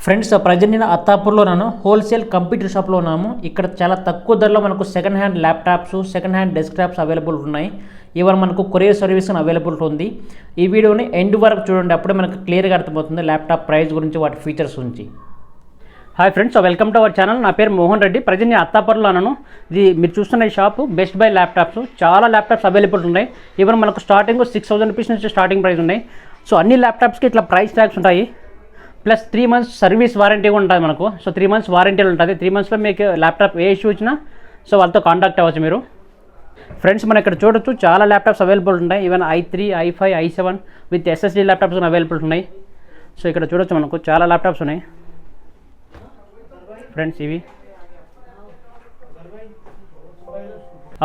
Friends present నేను అత్తాపూర్లో ఉన్నాను. Wholesale computer షాప్లో ఉన్నాము. ఇక్కడ చాలా తక్కువ ధరలో మనకు second hand laptops, second hand desktops available ఉన్నాయి. ఈవెన్ మనకు కొరియర్ సర్వీస్ అవైలబుల్ ఉంది. ఈ వీడియోని ఎండ్ వరకు చూడండి, అప్పుడే మనకు క్లియర్గా అర్థమవుతుంది ల్యాప్టాప్ ప్రైస్ గురించి, వాటి ఫీచర్స్ గురించి. Hi friends, welcome to our channel. నా పేరు మోహన్ రెడ్డి. ప్రజెంట్ నేను అత్తాపూర్లో ఉన్నాను. ఇది మీరు చూస్తున్న ఈ షాపు బెస్ట్ బై ల్యాప్టాప్స్. చాలా ల్యాప్టాప్స్ అవైలబుల్ ఉన్నాయి. ఈవెన్ మనకు స్టార్టింగ్ 6,000 రూపీస్ నుంచి స్టార్టింగ్ ప్రైస్ ఉన్నాయి. సో అన్ని ల్యాప్టాప్స్కి ఇట్లా ప్రైస్ ట్యాగ్స్ ఉంటాయి. ప్లస్ 3 months సర్వీస్ వారంటీ కూడా ఉంటుంది మనకు. సో 3 months వారంటీలు ఉంటుంది. 3 monthsలో మీకు ల్యాప్టాప్ ఏ ఇష్యూ వచ్చినా సో వాళ్ళతో కాంటాక్ట్ అవ్వచ్చు మీరు. ఫ్రెండ్స్ మనం ఇక్కడ చూడొచ్చు, చాలా ల్యాప్టాప్స్ అవైలబుల్ ఉంటాయి. Even i3, i5, i7 with SSD laptops available ఉన్నాయి. సో ఇక్కడ చూడొచ్చు మనకు చాలా ల్యాప్టాప్స్ ఉన్నాయి ఫ్రెండ్స్. ఇవి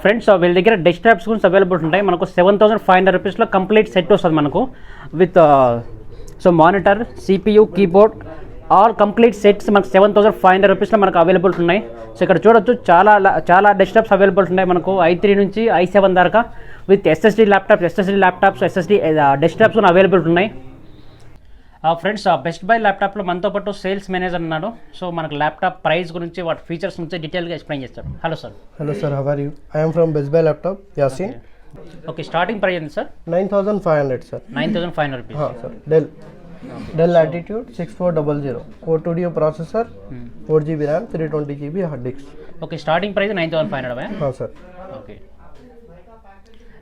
ఫ్రెండ్స్ వీళ్ళ దగ్గర డెస్క్టాప్స్ గురించి అవైలబుల్ ఉంటాయి. మనకు 7,500 రూపీస్లో కంప్లీట్ సెట్ వస్తుంది మనకు with so monitor, CPU, keyboard all complete sets మనకు 7,500 రూపీస్లో మనకు అవైలబుల్ ఉన్నాయి. సో ఇక్కడ చూడొచ్చు చాలా డెస్క్టాప్స్ అవైలబుల్ ఉన్నాయి మనకు i3 నుంచి i7 దాకా with SSD laptops, SSD desktops కూడా అవైలబుల్ ఉన్నాయి. ఫ్రెండ్స్ బెస్ట్ బై ల్యాప్టాప్లో మనతో పాటు సేల్స్ మేనేజర్ ఉన్నాడు. సో మనకు ల్యాప్టాప్ ప్రైస్ గురించి, వాటి ఫీచర్స్ గురించి డీటెయిల్గా ఎక్స్ప్లెయిన్ చేస్తారు. Hello sir, how are you? I am from best buy laptop, Yasin. Okay, starting price ఎంత sir? 9,500 sir. 9,500 rupees. Sir Dell Latitude 6400 Core 2 Duo processor, 4GB RAM, 320GB hard disk. Okay, starting price 9,500 sir. Okay,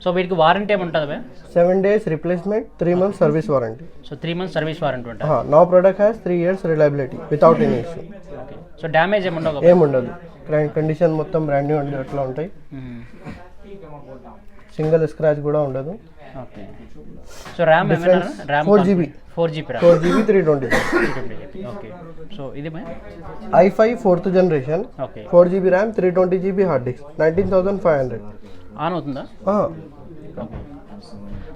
so వీటికి warranty ఏముంటుంది? 7 days replacement, 3 months service warranty. So 3 months service warranty ఉంటుంది. No product has 3 years reliability without any issue. Okay, so damage ఏముండదు? ఏముండదు. Condition మొత్తం brand new అండి, అట్లా ఉంటాయి. Single scratch కూడా ఉండదు. ఓకే, సో ర్యామ్ ఏమైనా? RAM 4GB 320. ఓకే, సో ఇది i5 4th generation, okay, 4GB RAM, 320GB hard disk. 19,500 on అవుతుందా? Okay,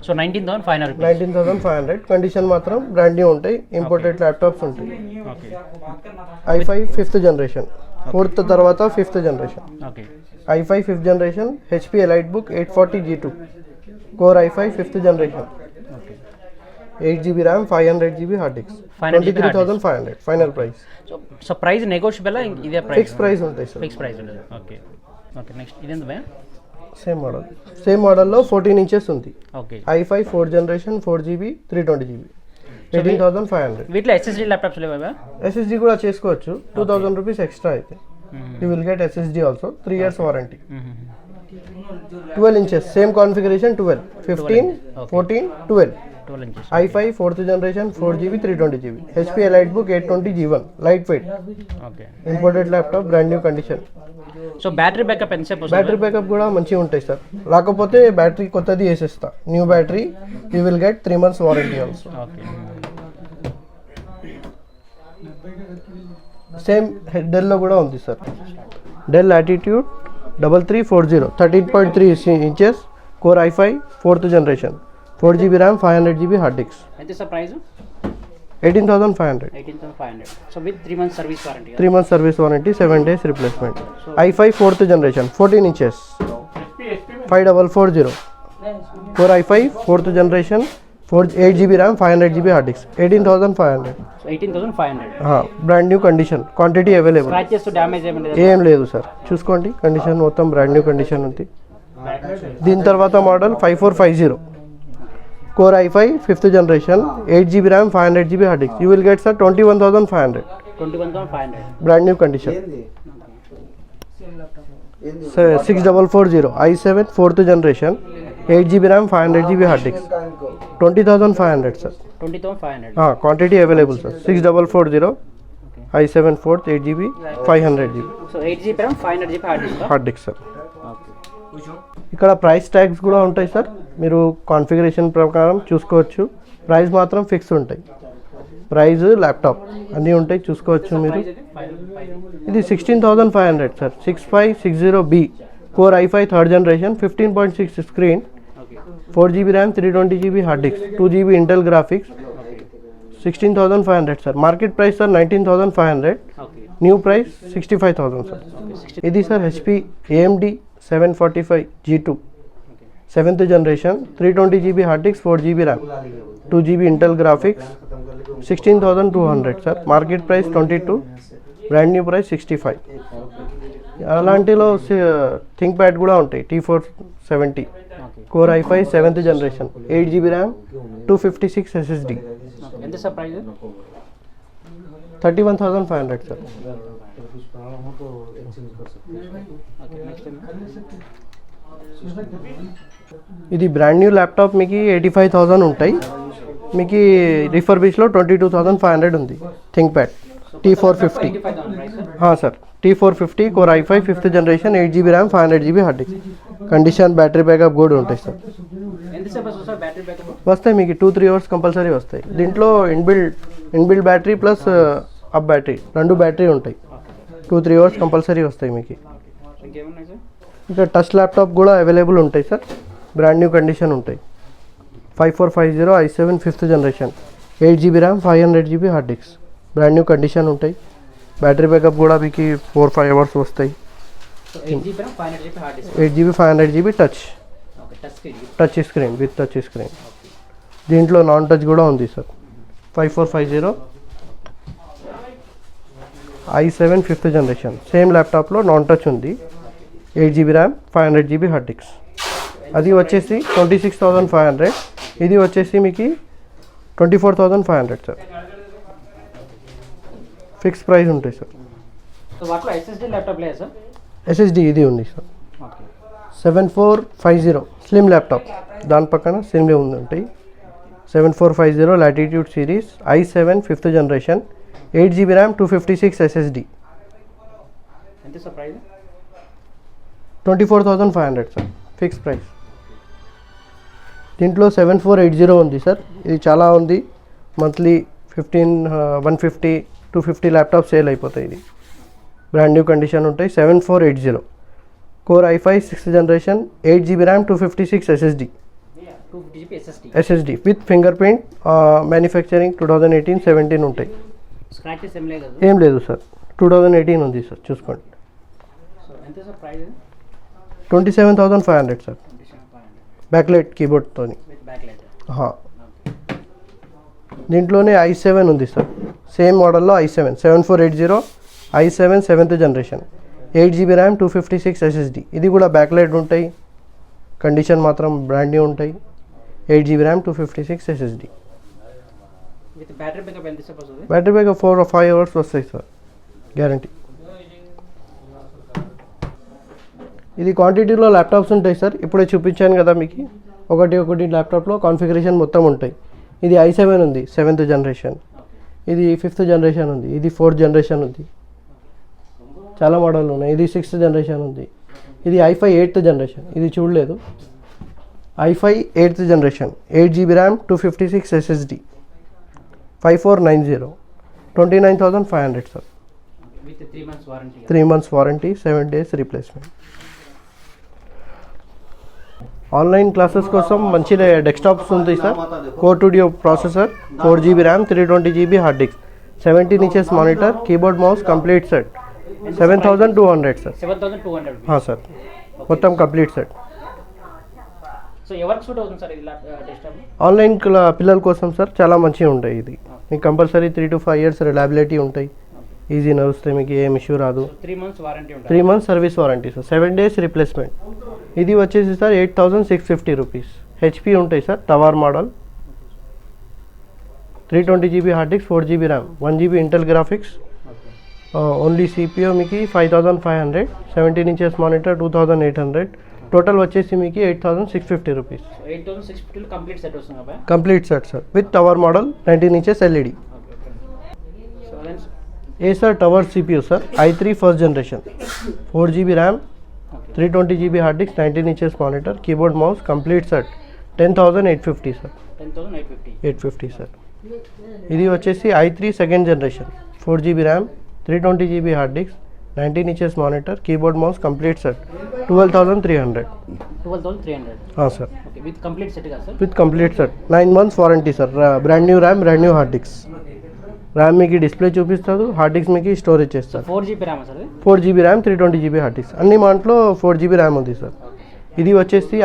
so 19,500 rupees. 19,500. కండిషన్ మాత్రం బ్రాండ్ న్యూ ఉంటాయి. ఇంపోర్టెడ్ ల్యాప్టాప్స్ ఉంటాయి. Okay, i5 5th generation, 4th తర్వాత 5th generation. Okay, i5 5th generation, HP EliteBook 840 G2, Core i5 5th generation, okay, 8GB RAM, 500GB hard disc. 23,500 final price. So price negotiable? ఇదే price? Fix price ఉంటాయి sir. Fix price ఉంటుంది. Okay, okay, next ఇదేంటి భయ? Same మోడల్లో 14 inches ఉంది. Okay, i5 4th generation, 4GB 320GB, 18,500. వీటిలో SSD laptops లేవా? SSD కూడా చేసుకోవచ్చు. 2,000 రూపీస్ ఎక్స్ట్రా అయితే. You will get SSD also, 3 years warranty. 12 inches, same configuration, 12, 15, 14, 12 inches. i5 4th generation, 4GB 320GB, HP EliteBook 820 G1, lightweight. Okay, Imported laptop, brand new condition. So battery backup ఎంతసేపు వస్తుంది? Battery backup కూడా మంచిగా ఉంటాయి sir. రాకపోతే battery కొత్తది వేసేస్తా, new battery. You will get 3 months warranty also. Okay, same డెల్లో కూడా ఉంది sir. Dell Latitude 3340, 13.3 inches, Core i5 4th generation, 4GB RAM, 500GB hard disk. అయితే sir price 18,500. 18,500. So with 3 months service warranty. 3 months service warranty, 7 days replacement. i5 4th generation, 14 inches, 5440, Core i5 4th generation, 8GB RAM, 500GB hard disc. 18,500. So 18,500. Brand new condition, quantity available. Scratches, damage ఏం లేదు sir. చూసుకోండి, condition మొత్తం brand new condition ఉంది. దీని తర్వాత model 5450, Core i5 5th generation, 8GB RAM, 500GB hard disc. You will get sir 21,500. 21,500. Brand new condition. 6440, i7 4th generation, 8GB RAM, 500GB hard disc. 20,500 sir. 20,500. Quantity available sir. 6440, i7 4th, 8GB, 500GB. So 8GB RAM, 500GB hard disc sir. Okay, ఇక్కడ price tags కూడా ఉంటాయి sir. మీరు configuration ప్రకారం చూసుకోవచ్చు. Price మాత్రం fix ఉంటాయి. Price, laptop అన్నీ ఉంటాయి, చూసుకోవచ్చు మీరు. ఇది 16,500 sir. 6560B, Core i5 3rd generation, 15.6 screen, 4GB RAM, 320GB hard disc, 2GB Intel graphics. 16,500 sir. Market price sir 19,500. New price 65,000 sir. ఇది sir HP AMD 745 G2, 7th generation, 320 GB hard disk, 4 GB RAM, 2 GB Intel graphics, 16,200 sir. Market price 22, brand new price 65. అలాంటిలో ThinkPad కూడా ఉంటాయి T470 core i5 7th generation, 8 GB RAM, 256 SSD. ఎంత sir price? 31,500 sir. ఇది brand new laptop మీకు 85,000 ఉంటాయి. మీకు రిఫర్బిష్లో 22,500 ఉంది ThinkPad T450. Sir T450 core i5 5th generation, 8 GB RAM, 500 GB hard disk. Condition battery backup కూడా ఉంటాయి sir. వస్తాయి మీకు 2-3 hours కంపల్సరీ వస్తాయి. దీంట్లో inbuilt battery plus up battery 2 battery ఉంటాయి. 2-3 hours కంపల్సరీ వస్తాయి మీకు. ఇంకా టచ్ ల్యాప్టాప్ కూడా అవైలబుల్ ఉంటాయి సార్. బ్రాండ్ న్యూ కండిషన్ ఉంటాయి. 5450 i7 5th generation, 8 GB RAM, 500 GB hard disc. Brand new condition ఉంటాయి. బ్యాటరీ బ్యాకప్ కూడా మీకు 4-5 hours వస్తాయి. 8 GB 500 GB touch screen with touch screen. దీంట్లో నాన్ టచ్ కూడా ఉంది sir. 5450 i7 5th generation, same ల్యాప్టాప్లో non touch ఉంది. 8 GB RAM, 500 GB hard disc. అది వచ్చేసి 26,500. ఇది వచ్చేసి మీకు 24,500 సార్. ఫిక్స్ ప్రైస్ ఉంటాయి సార్. SSD ఇది ఉంది సార్. 7450 స్లిమ్ ల్యాప్టాప్, దాని పక్కన స్లిమ్ ఉంది ఉంటాయి. 7450 latitude series, i7 5th generation, 8 GB RAM, 256 SSD. 24,500 sir fix price. దీంట్లో 7480 ఉంది సార్. ఇది చాలా ఉంది. మంత్లీ 150-250 ల్యాప్టాప్ సేల్ అయిపోతాయి. ఇది బ్రాండ్ న్యూ కండిషన్ ఉంటాయి. 7480 core i5 6th generation, 8 GB RAM, 256 SSD with finger print. Manufacturing 2018-17 ఉంటాయి. ఏం లేదు సార్. 2018 ఉంది సార్. చూసుకోండి. 27,500 సార్. బ్యాక్లైట్ కీబోర్డ్తో. దీంట్లోనే i7 ఉంది సార్. సేమ్ మోడల్లో i7 7480 i7 7th generation, 8 GB RAM, 256 SSD. ఇది కూడా బ్యాక్లైట్ ఉంటాయి. కండిషన్ మాత్రం బ్రాండ్ న్యూ ఉంటాయి. 8 GB RAM, 256 SSD. Battery backup 4 or 5 hours వస్తాయి సార్ గ్యారంటీ. ఇది క్వాంటిటీలో ల్యాప్టాప్స్ ఉంటాయి సార్. ఇప్పుడే చూపించాను కదా మీకు. ఒకటి ల్యాప్టాప్లో కాన్ఫిగరేషన్ మొత్తం ఉంటాయి. ఇది i7 ఉంది 7th generation, ఇది 5th generation ఉంది, ఇది 4th generation ఉంది. చాలా మోడల్ ఉన్నాయి. ఇది 6th generation ఉంది. ఇది i5 8th generation, ఇది చూడలేదు. i5 8th generation, 8 GB RAM, 256 SSD, 5490, 29,500 sir. 3 months warranty, 7 days replacement. Online classes కోసం మంచి డెస్క్టాప్స్ ఉంటాయి sir. Core studio processor, 4 GB RAM, 320 GB hard disc, 17 inches monitor, keyboard mouse complete set, 7,200 sir. Sir మొత్తం complete set. Online పిల్లల కోసం sir చాలా మంచిగా ఉంటాయి. ఇది మీకు కంపల్సరీ 3 to 5 years రిలయబిలిటీ ఉంటాయి. ఈజీ నడుస్తాయి, మీకు ఏం ఇష్యూ రాదు. 3 months service warranty sir. 7 days replacement. ఇది వచ్చేసి సార్ 8,650 రూపీస్. హెచ్పి ఉంటాయి sir. Tower model, 320 GB hard disc, 4 GB RAM, 1 GB Intel graphics. Only CPO మీకు 5,500, 17 inches మానిటర్ 2,800. టోటల్ వచ్చేసి మీకు 8,650 rupees. Complete set sir with tower model, 19 inches LED. A sir tower CPU sir. i3 1st generation, 4 GB RAM, 320 GB hard disk, 19 inches monitor, keyboard mouse complete set, 10,850 sir. 850 sir. ఇది వచ్చేసి i3 2nd generation, 4 GB RAM, 320 GB hard disk, 19 inches monitor, keyboard mouse complete set, 12,300. Sir with complete set. 9 months warranty sir. Brand new RAM, brand new hard disk. RAM మీకు display చూపిస్తుంది, hard disk మీకు storage చేస్తారు. 4 GB RAM, 320 GB hard disc. అన్ని మాంట్లో 4 GB RAM ఉంది sir. ఇది వచ్చేసి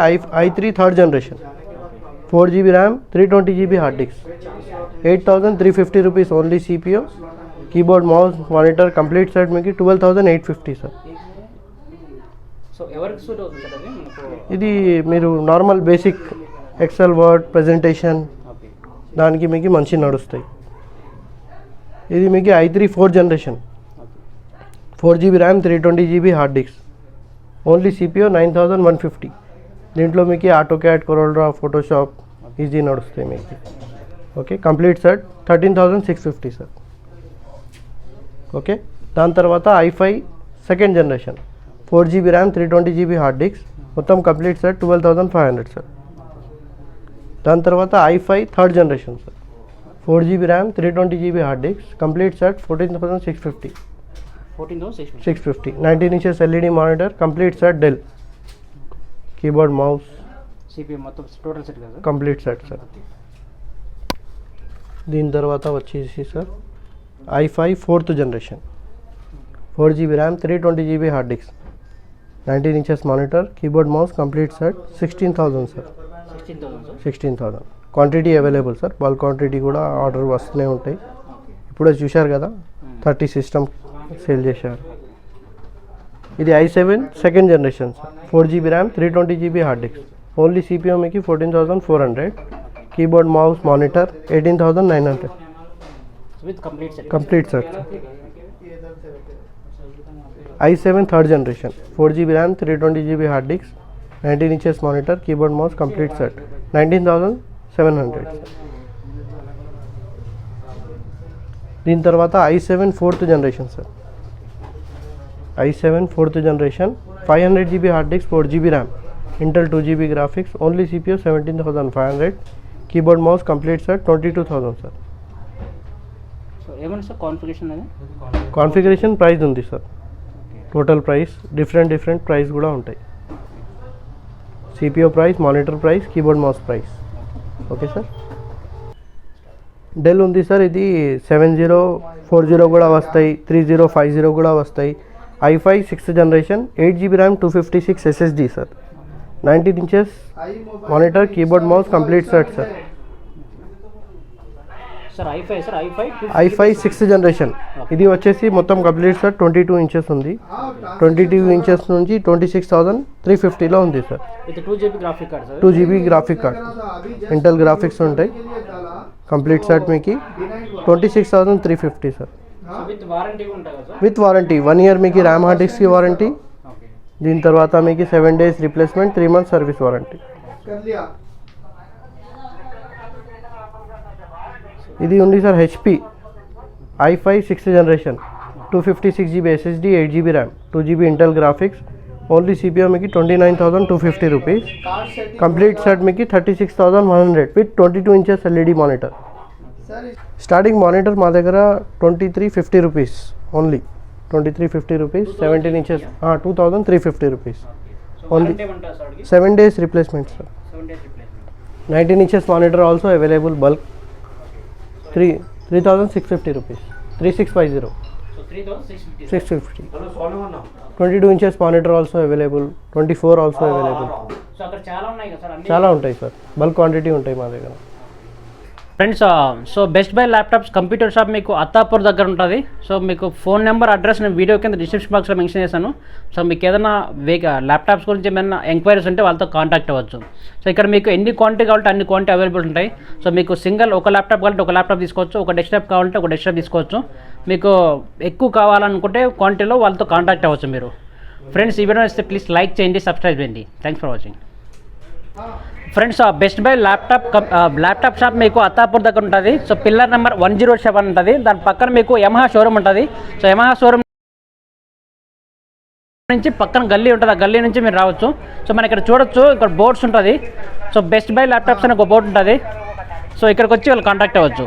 i3 third generation 4GB RAM 320GB hard disc 8,350 rupees only CPU, keyboard mouse monitor complete set మీకు 12,850 sir. So ఎవరికి సూట్ అవుతుంది సార్ అది మనకు? ఇది మీరు normal basic Excel Word presentation దానికి మీకు మంచి నడుస్తాయి. ఇది మీకు i3 4th generation 4GB RAM 320GB hard disk only CPU 9,150. దీంట్లో మీకు AutoCAD, Corel, ఫోటోషాప్ ఈజీ నడుస్తాయి మీకు. Okay, complete set 13,650 sir. Okay, దాని తర్వాత i5 second generation 4GB RAM 320GB hard disk మొత్తం కంప్లీట్ సెట్ 12,500 సార్. దాని తర్వాత i5 third generation sir 4GB RAM 320GB hard disk complete set 14,650. 19 inches LED monitor complete set Dell keyboard mouse CPU మొత్తం total set కదా? Complete set sir. దీని తర్వాత వచ్చేసి sir i5 4th generation 4GB RAM 320GB hard disk 19 inches monitor keyboard mouse complete set 16,000 sir. 16,000 quantity available sir. Bulk quantity కూడా order వస్తూనే ఉంటాయి. ఇప్పుడే చూశారు కదా 30 సిస్టమ్ సేల్ చేశారు. ఇది i7 second generation sir 4GB RAM 320GB hard disk only CPU మీకు 14,400, keyboard mouse monitor 18,900 with complete set. i7 third generation 4GB RAM 320GB hard disk 19 inches monitor keyboard mouse complete set 19,700. దీని తర్వాత i7 4th generation sir i7 4th generation 500GB hard disc 4GB RAM Intel 2GB graphics only CPU 17,500, keyboard mouse complete set 22,000 sir. So ఏమన్నా sir configuration అది? Configuration price ఉంది sir. Total price different price కూడా ఉంటాయి. CPU price, monitor price, keyboard mouse price. Okay sir. Dell ఉంది sir. ఇది 7040 కూడా వస్తాయి, 3050 కూడా వస్తాయి. i5 6th generation 8GB RAM 256 SSD sir 19 inches monitor keyboard mouse complete set sir. i5 6th generation ఇది వచ్చేసి మొత్తం కంప్లీట్ సెట్ 22 inches ఉంది. 22 inches నుంచి 26,350లో ఉంది sir. 2GB graphic card Intel graphics ఉంటాయి. కంప్లీట్ సెట్ మీకు 26,350 సార్. విత్ వారంటీ 1 year మీకు RAM hard డిస్క్కి warranty. దీని తర్వాత మీకు 7 days replacement, 3 months service warranty. ఇది ఉంది sir HP i5 6th generation 256GB SSD 8GB RAM 2GB Intel graphics only CPU మీకు 29,250 rupees. Complete set మీకు 36,100 with 22 inches LED monitor. Starting monitor మా దగ్గర 2350 rupees only 2350 rupees 17 inches 2,350 rupees only. 7 days replacement sir. 19 inches monitor also available bulk 3,650 rupees 3650 650. 22 inches monitor also available 24 also available. చాలా ఉంటాయి sir. Bulk quantity ఉంటాయి మా దగ్గర. Friends, so best by laptops computer shop మీకు అత్తాపూర్ దగ్గర ఉంటుంది. So మీకు phone number, address నేను వీడియో కింద డిస్క్రిప్షన్ బాక్స్లో మెన్షన్ చేశాను. సో మీకు ఏదైనా ల్యాప్టాప్స్ గురించి ఏమైనా ఎంక్వైరీస్ ఉంటే వాళ్ళతో కాంటాక్ట్ అవ్వచ్చు. సో ఇక్కడ మీకు ఎన్ని క్వాంటిటీ కావాలంటే అన్ని క్వాంటిటీ అవైలబుల్ ఉంటాయి. సో మీకు సింగిల్ ఒక ల్యాప్టాప్ కావాలంటే ఒక ల్యాప్టాప్ తీసుకోవచ్చు, ఒక డెస్క్టాప్ కావాలంటే ఒక డెస్క్టాప్ తీసుకోవచ్చు. మీకు ఎక్కువ కావాలనుకుంటే క్వాంటిటీలో వాళ్ళతో కాంటాక్ట్ అవ్వచ్చు మీరు. ఫ్రెండ్స్, ఈ వీడియో ఇస్తే ప్లీజ్ లైక్ చేయండి, సబ్స్క్రైబ్ చేయండి. Thanks for watching. Friends, best buy laptop shop మీకు అత్తాపూర్ దగ్గర ఉంటుంది. సో పిల్లర్ నెంబర్ 107 ఉంటుంది. దాని పక్కన మీకు యమహా షోరూమ్ ఉంటుంది. సో యమహా షోరూమ్ నుంచి పక్కన గల్లీ ఉంటుంది. ఆ గల్లీ నుంచి మీరు రావచ్చు. సో మన ఇక్కడ చూడొచ్చు, ఇక్కడ బోర్డ్స్ ఉంటుంది. సో బెస్ట్ బై ల్యాప్టాప్స్ అని ఒక బోర్డు ఉంటుంది. సో ఇక్కడికి వచ్చి వాళ్ళు కాంటాక్ట్ అవ్వచ్చు.